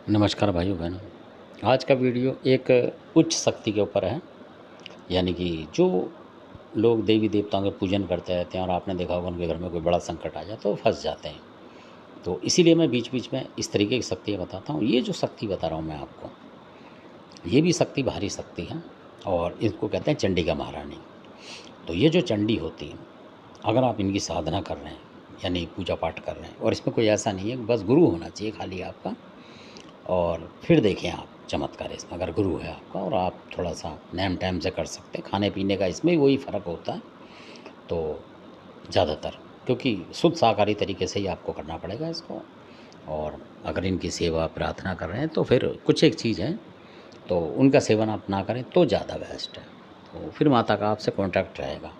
नमस्कार भाइयों बहनों। आज का वीडियो एक उच्च शक्ति के ऊपर है। यानी कि जो लोग देवी देवताओं का पूजन करते रहते हैं और आपने देखा होगा उनके घर में कोई बड़ा संकट आ जाए तो फंस जाते हैं। तो इसीलिए मैं बीच बीच में इस तरीके की शक्तियाँ बताता हूँ। ये जो शक्ति बता रहा हूँ मैं आपको, ये भी शक्ति भारी शक्ति है और इसको कहते हैं चंडिका महारानी। तो ये जो चंडी होती है, अगर आप इनकी साधना कर रहे हैं यानी पूजा पाठ कर रहे हैं, और इसमें कोई ऐसा नहीं है, बस गुरु होना चाहिए खाली आपका, और फिर देखें आप चमत्कार इसमें। अगर गुरु है आपका और आप थोड़ा-सा नेम टाइम से कर सकते हैं, खाने-पीने का इसमें वही फ़र्क होता है तो ज़्यादातर, क्योंकि शुद्ध शाकाहारी तरीके से ही आपको करना पड़ेगा इसको। और अगर इनकी सेवा प्रार्थना कर रहे हैं तो फिर कुछ एक चीज़ है, तो उनका सेवन आप ना करें तो ज़्यादा बेस्ट है। तो फिर माता का आपसे कॉन्टैक्ट रहेगा।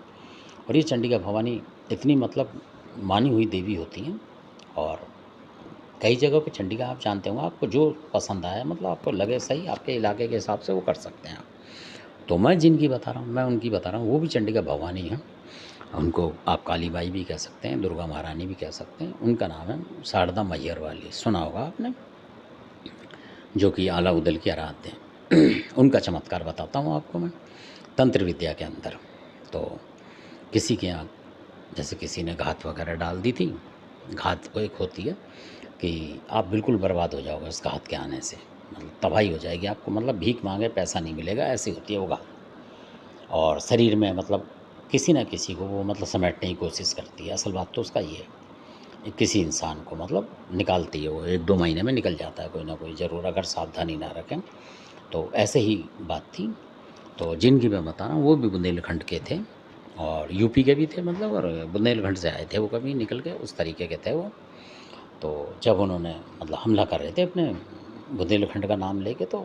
और ये चंडिका भवानी इतनी मतलब मानी हुई देवी होती हैं, और कई जगहों पे चंडिका आप जानते होंगे, आपको जो पसंद आए मतलब आपको लगे सही, आपके इलाके के हिसाब से वो कर सकते हैं आप। तो मैं जिनकी बता रहा हूँ, मैं उनकी बता रहा हूँ, वो भी चंडिका भवानी हैं। उनको आप काली बाई भी कह सकते हैं, दुर्गा महारानी भी कह सकते हैं। उनका नाम है शारदा मैहर वाली, सुना होगा आपने, जो कि आला उदल की आराध्य हैं। उनका चमत्कार बताता हूँ आपको मैं तंत्र विद्या के अंदर। तो किसी के यहाँ जैसे किसी ने घात वगैरह डाल दी थी। घात वो एक होती है कि आप बिल्कुल बर्बाद हो जाओगे उस घात के आने से, मतलब तबाही हो जाएगी आपको, मतलब भीख मांगे पैसा नहीं मिलेगा, ऐसी होती है वो घात। और शरीर में मतलब किसी न किसी को वो मतलब समेटने की कोशिश करती है। असल बात तो उसका ये है, किसी इंसान को मतलब निकालती है वो, 1-2 महीने में निकल जाता है कोई ना कोई, ज़रूर अगर सावधानी ना रखें तो। ऐसे ही बात थी। तो जिनकी मैं बता रहा हूँ वो भी बुंदेलखंड के थे और यूपी के भी थे मतलब, और बुंदेलखंड से आए थे वो कभी निकल के, उस तरीके के थे वो। तो जब उन्होंने मतलब हमला कर रहे थे अपने बुंदेलखंड का नाम लेके, तो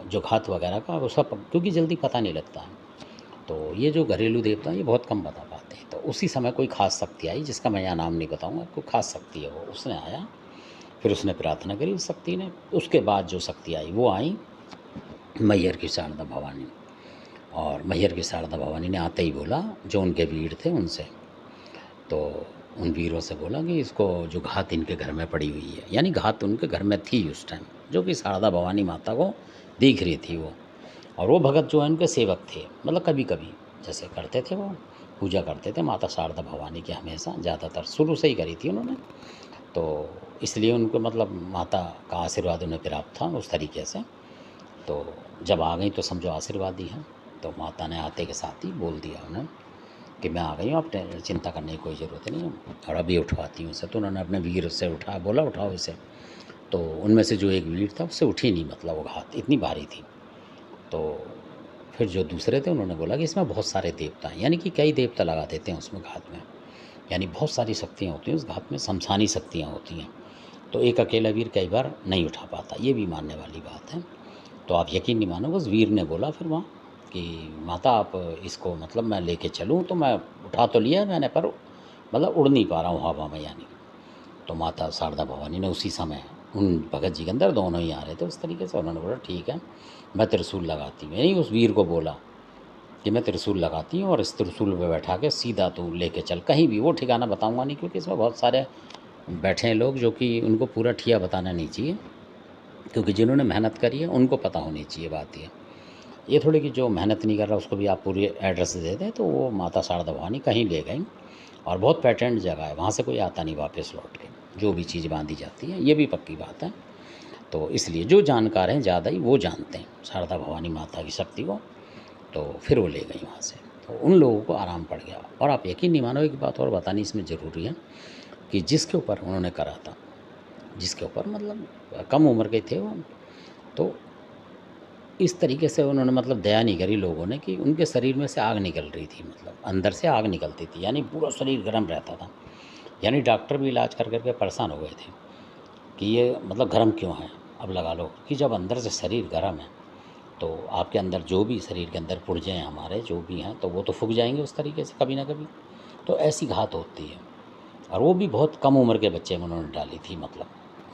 जो घात वगैरह का वो सब, क्योंकि जल्दी पता नहीं लगता है, तो ये जो घरेलू देवता हैं ये बहुत कम बता पाते हैं। तो उसी समय कोई ख़ास शक्ति आई, जिसका मैं यहाँ नाम नहीं बताऊँगा, कोई ख़ास शक्ति है वो, उसने आया, फिर उसने प्रार्थना करी उस शक्ति ने। उसके बाद जो शक्ति आई वो आई मैहर की शारदा भवानी। और मैहर की शारदा भवानी ने आते ही बोला, जो उनके वीर थे उनसे, तो उन वीरों से बोला कि इसको जो घात इनके घर में पड़ी हुई है, यानी घात उनके घर में थी उस टाइम, जो कि शारदा भवानी माता को दिख रही थी वो। और वो भगत जो है उनके सेवक थे, मतलब कभी कभी जैसे करते थे वो, पूजा करते थे माता शारदा भवानी की, हमेशा ज़्यादातर शुरू से ही करी थी उन्होंने। तो इसलिए उनको मतलब माता का आशीर्वाद उन्हें प्राप्त था उस तरीके से। तो जब आ गई तो समझो आशीर्वाद ही है। तो माता ने आते के साथ ही बोल दिया उन्हें कि मैं आ गई हूँ, आप चिंता करने की कोई ज़रूरत नहीं है, और अभी उठवाती हूँ उसे। तो उन्होंने अपने वीर से उठा, बोला उठाओ इसे। तो उनमें से जो एक वीर था उससे उठी नहीं, मतलब वो घात इतनी भारी थी। तो फिर जो दूसरे थे उन्होंने बोला कि इसमें बहुत सारे देवता हैं, यानी कि कई देवता लगा देते हैं उसमें घात में, यानी बहुत सारी शक्तियाँ होती हैं उस घात में, शमशानी शक्तियाँ होती हैं। तो एक अकेला वीर कई बार नहीं उठा पाता, ये भी मानने वाली बात है। तो आप यकीन नहीं मानोगे, उस वीर ने बोला फिर वहाँ कि माता आप इसको मतलब मैं लेके चलूँ, तो मैं उठा तो लिया मैंने, पर मतलब उड़ नहीं पा रहा हूँ हवा में यानी। तो माता शारदा भवानी ने उसी समय उन भगत जी के अंदर, दोनों ही आ रहे थे उस तरीके से, उन्होंने बोला ठीक है मैं त्रिशूल लगाती हूँ, यानी उस वीर को बोला कि मैं त्रिशूल लगाती हूँ और इस त्रिशूल पे बैठा के सीधा तू लेके चल कहीं भी, वो ठिकाना बताऊँगा नहीं क्योंकि इसमें बहुत सारे बैठे हैं लोग जो कि उनको पूरा ठिया बताना नहीं चाहिए, क्योंकि जिन्होंने मेहनत करी है उनको पता होनी चाहिए बात ये थोड़ी कि जो मेहनत नहीं कर रहा उसको भी आप पूरी एड्रेस दे दें। तो वो माता शारदा भवानी कहीं ले गई, और बहुत पैटेंट जगह है, वहाँ से कोई आता नहीं वापस लौट के, जो भी चीज़ बांधी जाती है, ये भी पक्की बात है। तो इसलिए जो जानकार हैं ज़्यादा ही वो जानते हैं शारदा भवानी माता की शक्ति को। तो फिर वो ले गई वहाँ से, तो उन लोगों को आराम पड़ गया। और आप यकीन नहीं मानोगे, एक बात और बतानी इसमें ज़रूरी है कि जिसके ऊपर उन्होंने करा था, जिसके ऊपर मतलब कम उम्र के थे वो, तो इस तरीके से उन्होंने मतलब दया नहीं करी लोगों ने, कि उनके शरीर में से आग निकल रही थी, मतलब अंदर से आग निकलती थी, यानी पूरा शरीर गर्म रहता था। यानी डॉक्टर भी इलाज कर करके परेशान हो गए थे कि ये मतलब गर्म क्यों है। अब लगा लो कि जब अंदर से शरीर गर्म है, तो आपके अंदर जो भी शरीर के अंदर पुर्जे हैं हमारे जो भी हैं, तो वो तो फूक जाएंगे उस तरीके से कभी ना कभी। तो ऐसी घात होती है। और वो भी बहुत कम उम्र के बच्चे में उन्होंने डाली थी, मतलब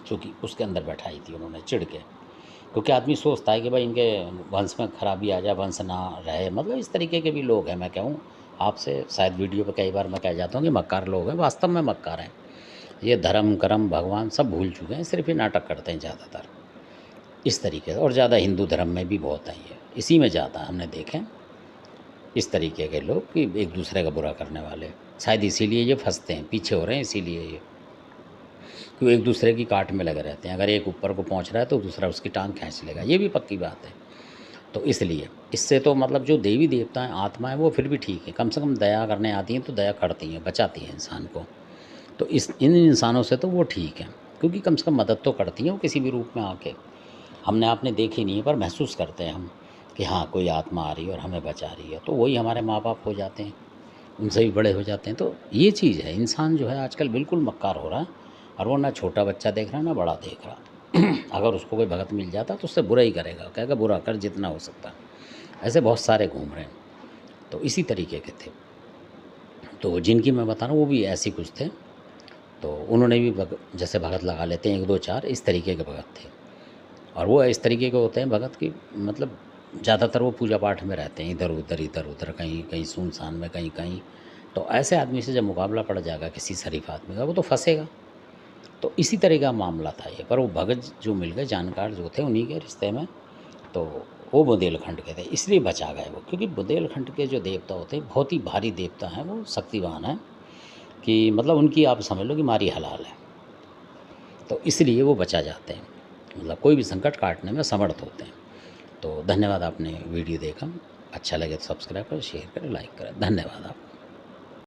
चूँकि उसके अंदर बैठाई थी उन्होंने चिढ़ के, क्योंकि आदमी सोचता है कि भाई इनके वंश में खराबी आ जाए, वंश ना रहे, मतलब इस तरीके के भी लोग हैं। मैं कहूँ आपसे शायद वीडियो पे कई बार मैं कह जाता हूँ कि मक्कार लोग हैं, वास्तव में मक्कार हैं। ये धर्म कर्म भगवान सब भूल चुके हैं, सिर्फ ये नाटक करते हैं ज़्यादातर इस तरीके से। और ज़्यादा हिंदू धर्म में भी बहुत है ये, इसी में ज़्यादा हमने देखे इस तरीके के लोग कि एक दूसरे का बुरा करने वाले। शायद इसीलिए ये फंसते हैं, पीछे हो रहे हैं इसीलिए ये, क्योंकि एक दूसरे की काट में लगे रहते हैं। अगर एक ऊपर को पहुंच रहा है तो दूसरा उसकी टांग खींच लेगा, ये भी पक्की बात है। तो इसलिए इससे तो मतलब जो देवी देवता हैं, आत्माएं, वो फिर भी ठीक है, कम से कम दया करने आती हैं तो दया करती हैं, बचाती हैं इंसान को। तो इन इंसानों से तो वो ठीक है, क्योंकि कम से कम मदद तो करती हैं वो किसी भी रूप में आके। हमने आपने देखी नहीं है पर महसूस करते हैं हम कि हाँ कोई आत्मा आ रही है और हमें बचा रही है, तो वही हमारे माँ बाप हो जाते हैं, उनसे भी बड़े हो जाते हैं। तो ये चीज़ है, इंसान जो है आजकल बिल्कुल मक्कार हो रहा है, और वो ना छोटा बच्चा देख रहा है ना बड़ा देख रहा। अगर उसको कोई भगत मिल जाता तो उससे बुरा ही करेगा, कहेगा बुरा कर जितना हो सकता। ऐसे बहुत सारे घूम रहे हैं, तो इसी तरीके के थे। तो जिनकी मैं बता रहा हूँ वो भी ऐसे कुछ थे, तो उन्होंने भी जैसे भगत लगा लेते हैं 1 2 4 इस तरीके के भगत थे। और वो इस तरीके के होते हैं भगत की, मतलब ज़्यादातर वो पूजा पाठ में रहते हैं, इधर उधर कहीं कहीं सुनसान में, कहीं कहीं। तो ऐसे आदमी से जब मुकाबला पड़ जाएगा किसी शरीफ आदमी का, वो तो फंसेगा। तो इसी तरह का मामला था ये। पर वो भगत जो मिल गए, जानकार जो थे उन्हीं के रिश्ते में, तो वो बुंदेलखंड के थे, इसलिए बचा गए वो। क्योंकि बुंदेलखंड के जो देवता होते हैं बहुत ही भारी देवता हैं, वो शक्तिवान हैं, कि मतलब उनकी आप समझ लो कि मारी हलाल है। तो इसलिए वो बचा जाते हैं, मतलब कोई भी संकट काटने में समर्थ होते हैं। तो धन्यवाद, आपने वीडियो देखा, अच्छा लगे तो सब्सक्राइब करें, शेयर करें, लाइक करें। धन्यवाद आपका।